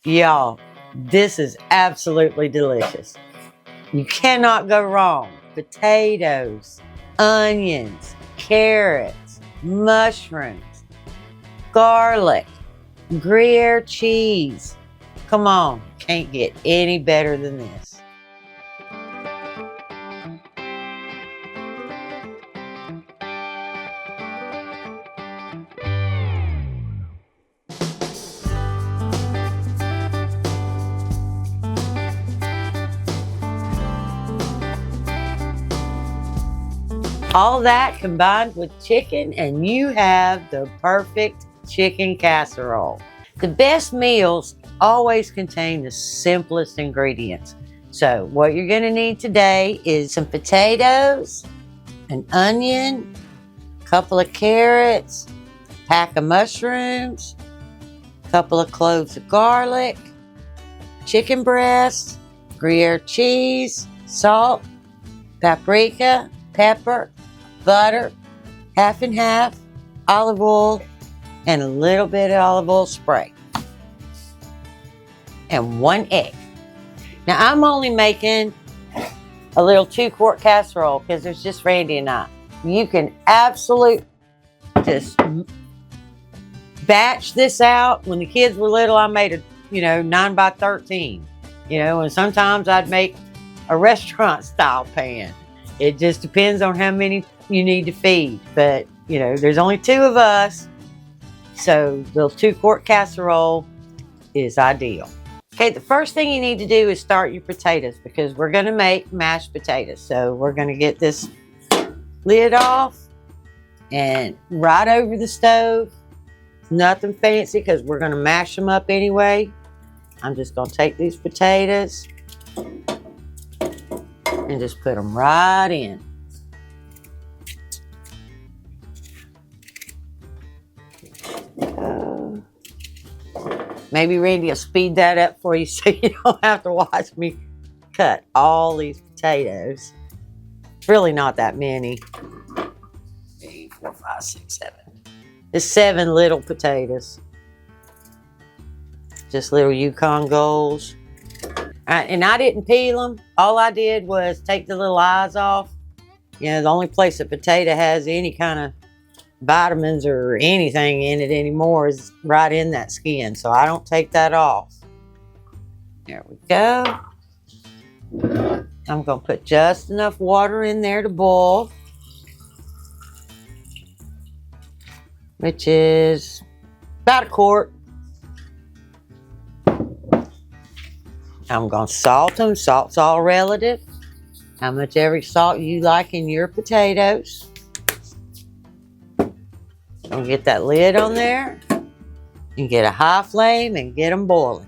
Y'all, this is absolutely delicious. You cannot go wrong. Potatoes, onions, carrots, mushrooms, garlic, Gruyere cheese. Come on, can't get any better than this. All that combined with chicken, and you have the perfect chicken casserole. The best meals always contain the simplest ingredients. So what you're gonna need today is some potatoes, an onion, a couple of carrots, a pack of mushrooms, a couple of cloves of garlic, chicken breast, Gruyere cheese, salt, paprika, pepper, butter, half and half, olive oil, and a little bit of olive oil spray. And 1 egg. Now I'm only making a little 2-quart casserole because there's just Randy and I. You can absolutely just batch this out. When the kids were little, I made a 9 by 13. And sometimes I'd make a restaurant style pan. It just depends on how many you need to feed. But, there's only 2 of us. So the 2-quart casserole is ideal. Okay, the first thing you need to do is start your potatoes because we're going to make mashed potatoes. So we're going to get this lid off and right over the stove. Nothing fancy because we're going to mash them up anyway. I'm just going to take these potatoes and just put them right in. Maybe Randy will speed that up for you so you don't have to watch me cut all these potatoes. It's really not that many. 3, 4, 5, 6, 7. It's 7 little potatoes. Just little Yukon Golds. And I didn't peel them. All I did was take the little eyes off. The only place a potato has any kind of vitamins or anything in it anymore is right in that skin. So I don't take that off. There we go. I'm going to put just enough water in there to boil, which is about 1 quart. I'm going to salt them. Salt's all relative. How much every salt you like in your potatoes. I'm going to get that lid on there and get a high flame and get them boiling.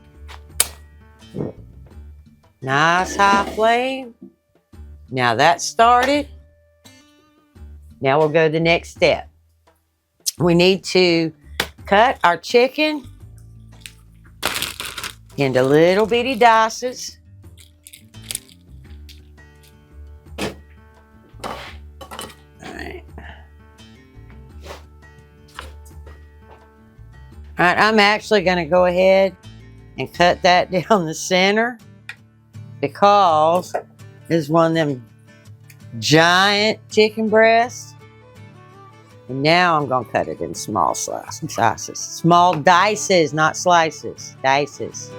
Nice high flame. Now that's started. Now we'll go to the next step. We need to cut our chicken into little bitty dices. All right, I'm actually going to go ahead and cut that down the center because it's one of them giant chicken breasts. And now I'm going to cut it in small slices. Small dices, not slices. Dices.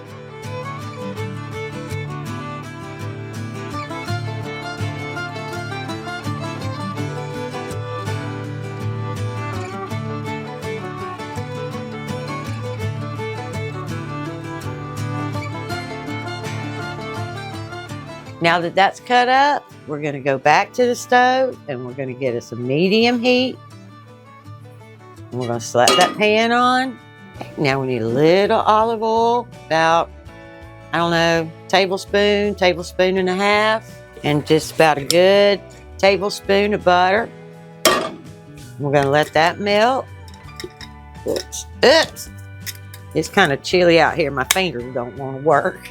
Now that that's cut up, we're going to go back to the stove and we're going to get us a medium heat. And we're going to slap that pan on. Now we need a little olive oil, about, tablespoon and a half, and just about a good tablespoon of butter. We're going to let that melt. Oops. It's kind of chilly out here. My fingers don't want to work.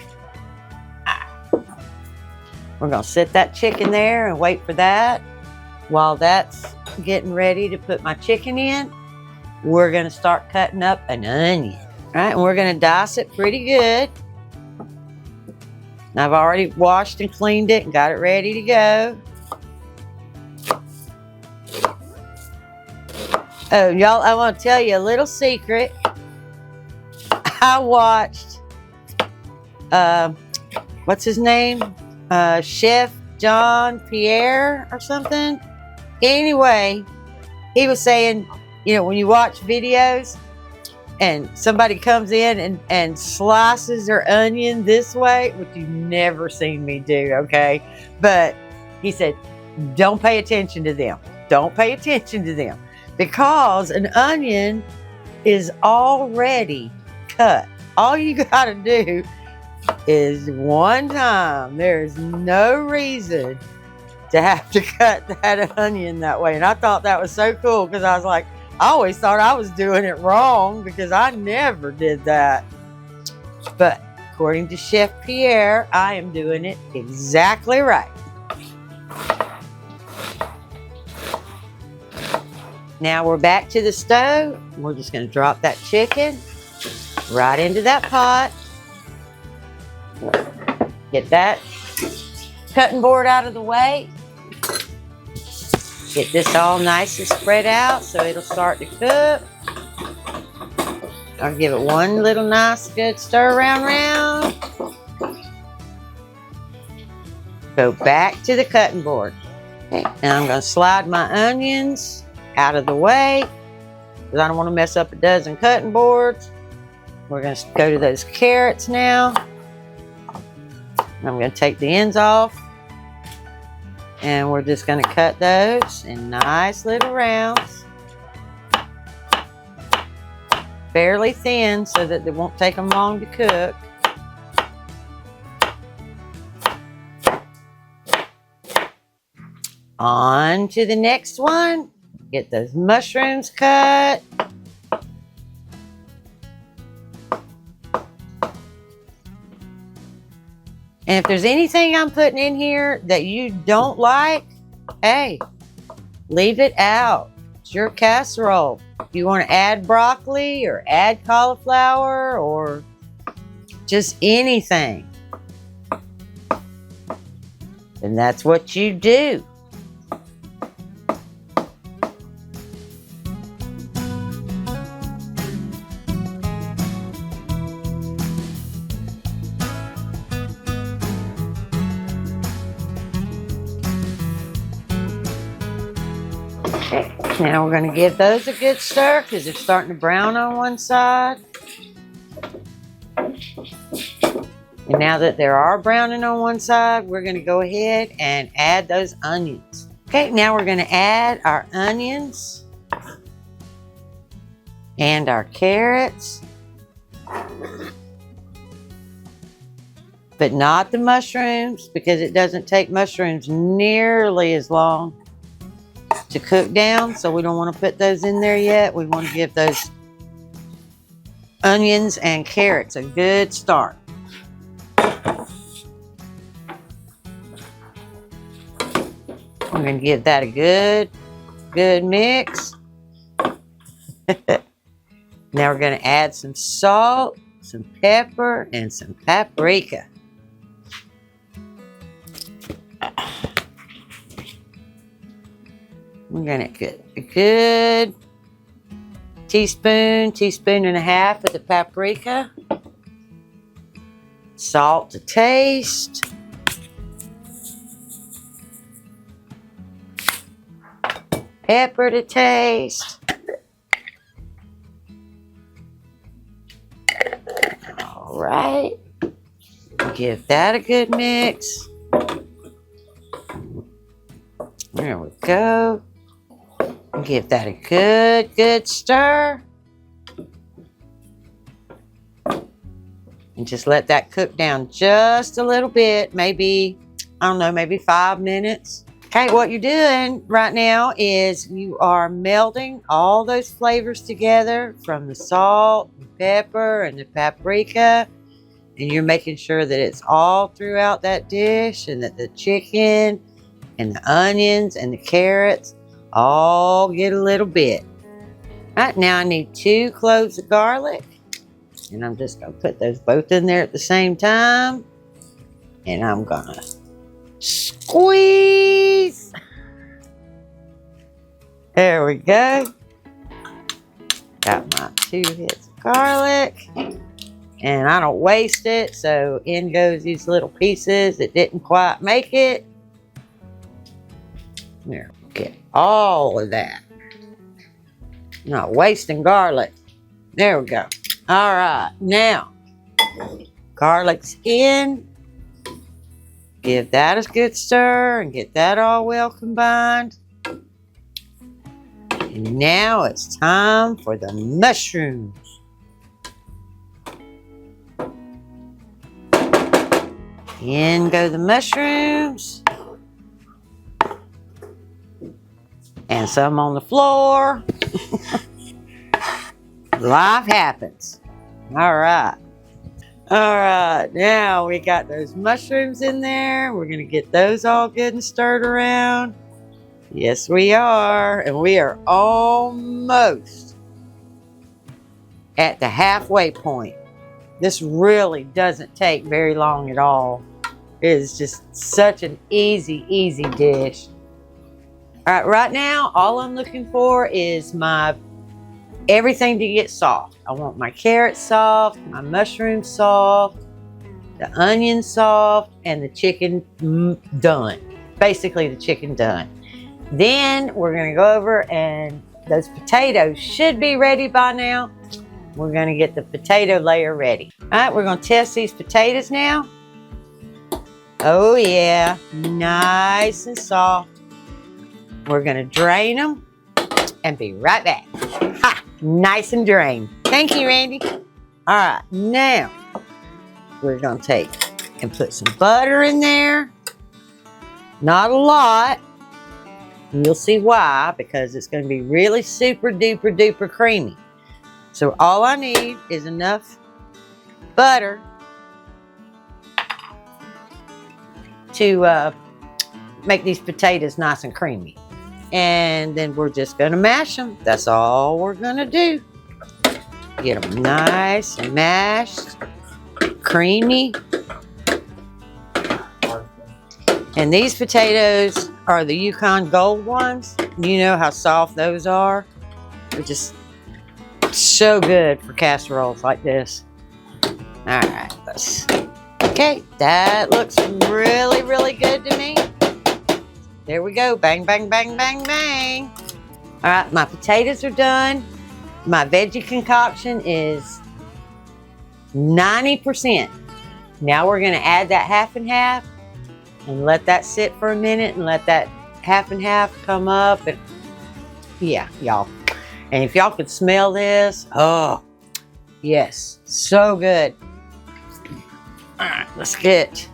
We're going to set that chicken there and wait for that. While that's getting ready to put my chicken in, we're going to start cutting up an onion. right, and we're gonna dice it pretty good. And I've already washed and cleaned it and got it ready to go. Oh, y'all, I want to tell you a little secret. I watched, what's his name? Chef John Pierre or something. Anyway, he was saying, you know, when you watch videos and somebody comes in and slices their onion this way, which you've never seen me do, okay? But he said, don't pay attention to them. Don't pay attention to them. Because an onion is already cut. All you gotta do is one time. There's no reason to have to cut that onion that way. And I thought that was so cool because I was like, I always thought I was doing it wrong because I never did that. But according to Chef Pierre, I am doing it exactly right. Now we're back to the stove. We're just going to drop that chicken right into that pot. Get that cutting board out of the way. Get this all nice and spread out so it'll start to cook. I'll give it one little nice good stir round. Go back to the cutting board. Okay, now I'm going to slide my onions out of the way because I don't want to mess up a dozen cutting boards. We're going to go to those carrots now. I'm going to take the ends off and we're just going to cut those in nice little rounds, fairly thin so that they won't take them long to cook. On to the next one. Get those mushrooms cut. And if there's anything I'm putting in here that you don't like, hey, leave it out. It's your casserole. If you want to add broccoli or add cauliflower or just anything, then that's what you do. Now we're going to give those a good stir because they're starting to brown on one side. And now that they are browning on one side, we're going to go ahead and add those onions. Okay, now we're going to add our onions and our carrots, but not the mushrooms because it doesn't take mushrooms nearly as long to cook down, so we don't want to put those in there yet. We want to give those onions and carrots a good start. I'm going to give that a good mix. Now we're going to add some salt, some pepper, and some paprika. We're going to get a good teaspoon and a half of the paprika. Salt to taste. Pepper to taste. All right. Give that a good mix. There we go. Give that a good stir. And just let that cook down just a little bit. Maybe, I don't know, maybe 5 minutes. Okay, what you're doing right now is you are melding all those flavors together from the salt, and pepper, and the paprika. And you're making sure that it's all throughout that dish and that the chicken and the onions and the carrots all get a little bit. Right now I need 2 cloves of garlic And I'm just gonna put those both in there at the same time. And I'm gonna squeeze. There we go. Got my 2 hits of garlic. And I don't waste it, so in goes these little pieces that didn't quite make it. There, get all of that. Not wasting garlic. There we go. All right, now, garlic's in. Give that a good stir and get that all well combined. And now it's time for the mushrooms. In go the mushrooms. And some on the floor. Life happens. All right. All right, now we got those mushrooms in there. We're gonna get those all good and stirred around. Yes, we are. And we are almost at the halfway point. This really doesn't take very long at all. It is just such an easy, easy dish. All right, right now, all I'm looking for is everything to get soft. I want my carrots soft, my mushrooms soft, the onion soft, and the chicken done. Basically, the chicken done. Then we're gonna go over and those potatoes should be ready by now. We're gonna get the potato layer ready. All right, we're gonna test these potatoes now. Oh yeah, nice and soft. We're gonna drain them and be right back. Ha, nice and drained. Thank you, Randy. All right, now we're gonna take and put some butter in there. Not a lot. You'll see why, because it's gonna be really super duper duper creamy. So all I need is enough butter to make these potatoes nice and creamy. And then we're just gonna mash them. That's all we're gonna do. Get them nice and mashed, creamy. And these potatoes are the Yukon Gold ones. You know how soft those are. They're just so good for casseroles like this. All right, okay, that looks really, really good to me. There we go, bang, bang, bang, bang, bang. All right, my potatoes are done. My veggie concoction is 90%. Now we're gonna add that half and half and let that sit for a minute and let that half and half come up. And yeah, y'all. And if y'all could smell this, oh, yes, so good. All right, let's get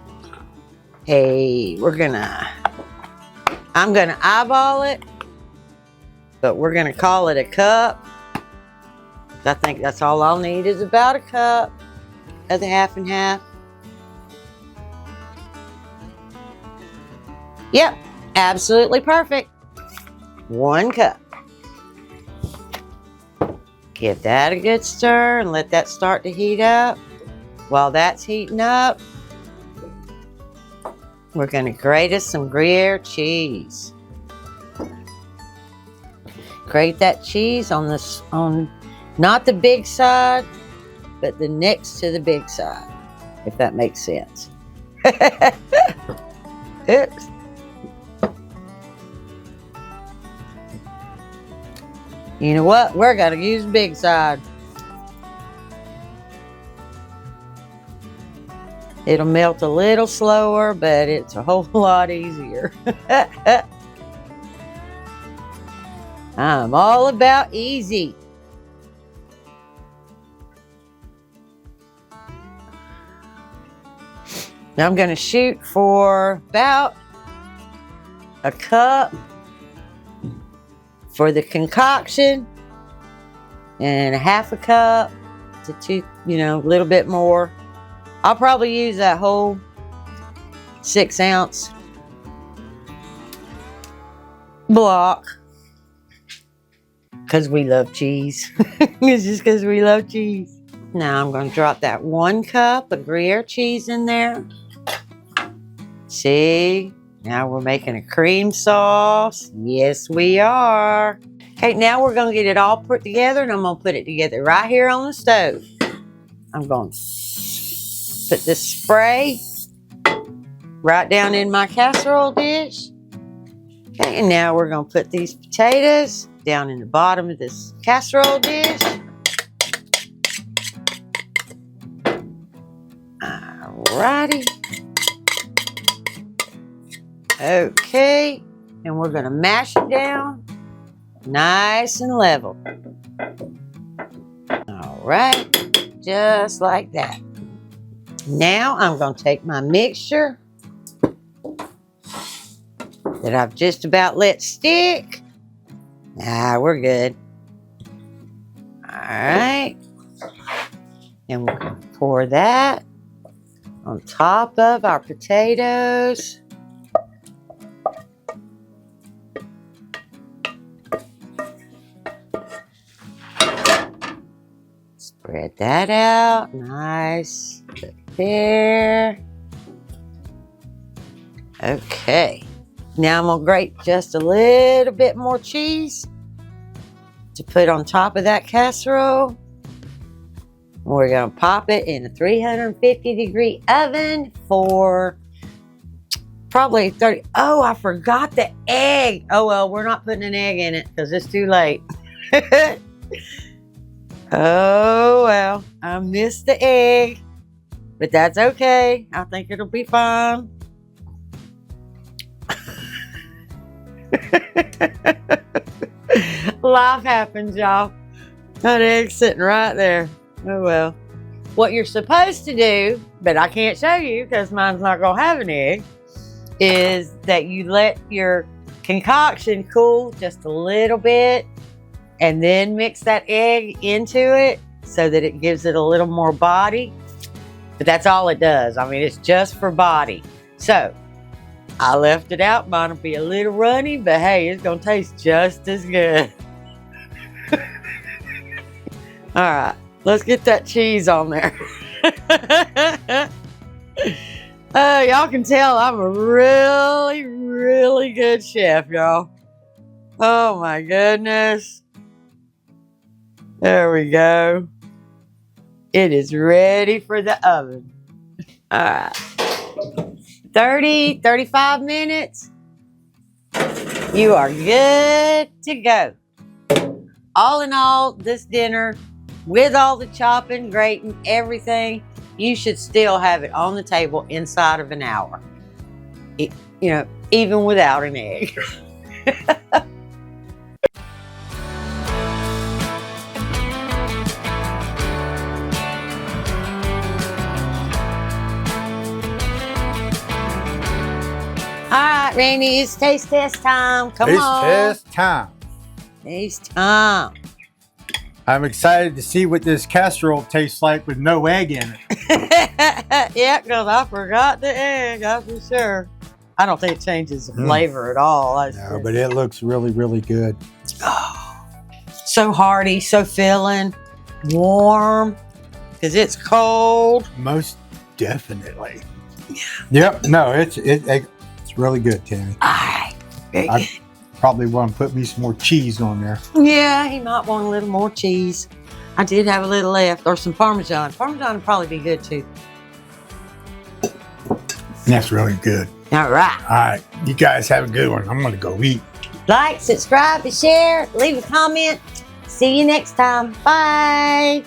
I'm gonna eyeball it, but we're gonna call it a cup. I think that's all I'll need is about a cup of the half and half. Yep, absolutely perfect. 1 cup. Give that a good stir and let that start to heat up. While that's heating up, we're gonna grate us some Gruyere cheese. Grate that cheese on not the big side, but the next to the big side, if that makes sense. Oops. You know what? We're gonna use big side. It'll melt a little slower, but it's a whole lot easier. I'm all about easy. Now I'm gonna shoot for about a cup for the concoction and a half a cup to 2, a little bit more. I'll probably use that whole 6-ounce block because we love cheese. It's just because we love cheese. Now I'm going to drop that 1 cup of Gruyere cheese in there. See, now we're making a cream sauce. Yes, we are. Okay, now we're going to get it all put together, and I'm going to put it together right here on the stove. I'm going to put this spray right down in my casserole dish. Okay, and now we're going to put these potatoes down in the bottom of this casserole dish. Alrighty. Okay, and we're going to mash it down nice and level. All right, just like that. Now I'm going to take my mixture that I've just about let stick. We're good. All right, and we're going to pour that on top of our potatoes. Spread that out, nice, there. Okay, now I'm gonna grate just a little bit more cheese to put on top of that casserole. We're gonna pop it in a 350-degree oven for probably 30. Oh, I forgot the egg. Oh well, we're not putting an egg in it because it's too late. Oh, well, I missed the egg, but that's okay. I think it'll be fine. Life happens, y'all. That egg's sitting right there. Oh, well. What you're supposed to do, but I can't show you because mine's not going to have an egg, is that you let your concoction cool just a little bit and then mix that egg into it so that it gives it a little more body. But that's all it does. I mean, it's just for body. So I left it out. Mine will be a little runny, but hey, it's going to taste just as good. All right, let's get that cheese on there. Y'all can tell I'm a really, really good chef, y'all. Oh my goodness. There we go. It is ready for the oven. All right. 30, 35 minutes. You are good to go. All in all, this dinner, with all the chopping, grating, everything, you should still have it on the table inside of an hour. Even without an egg. All right, Randy, it's taste test time. Come on. Taste test time. Taste time. I'm excited to see what this casserole tastes like with no egg in it. Yeah, because I forgot the egg, that's for sure. I don't think it changes the flavor at all. No, but it looks really, really good. Oh, so hearty, so filling, warm, because it's cold. Most definitely. Yep. No, it's really good, Tammy. I probably want to put me some more cheese on there. Yeah, he might want a little more cheese. I did have a little left, or some Parmesan. Parmesan would probably be good too. That's really good. All right. All right. You guys have a good one. I'm going to go eat. Like, subscribe, and share. Leave a comment. See you next time. Bye.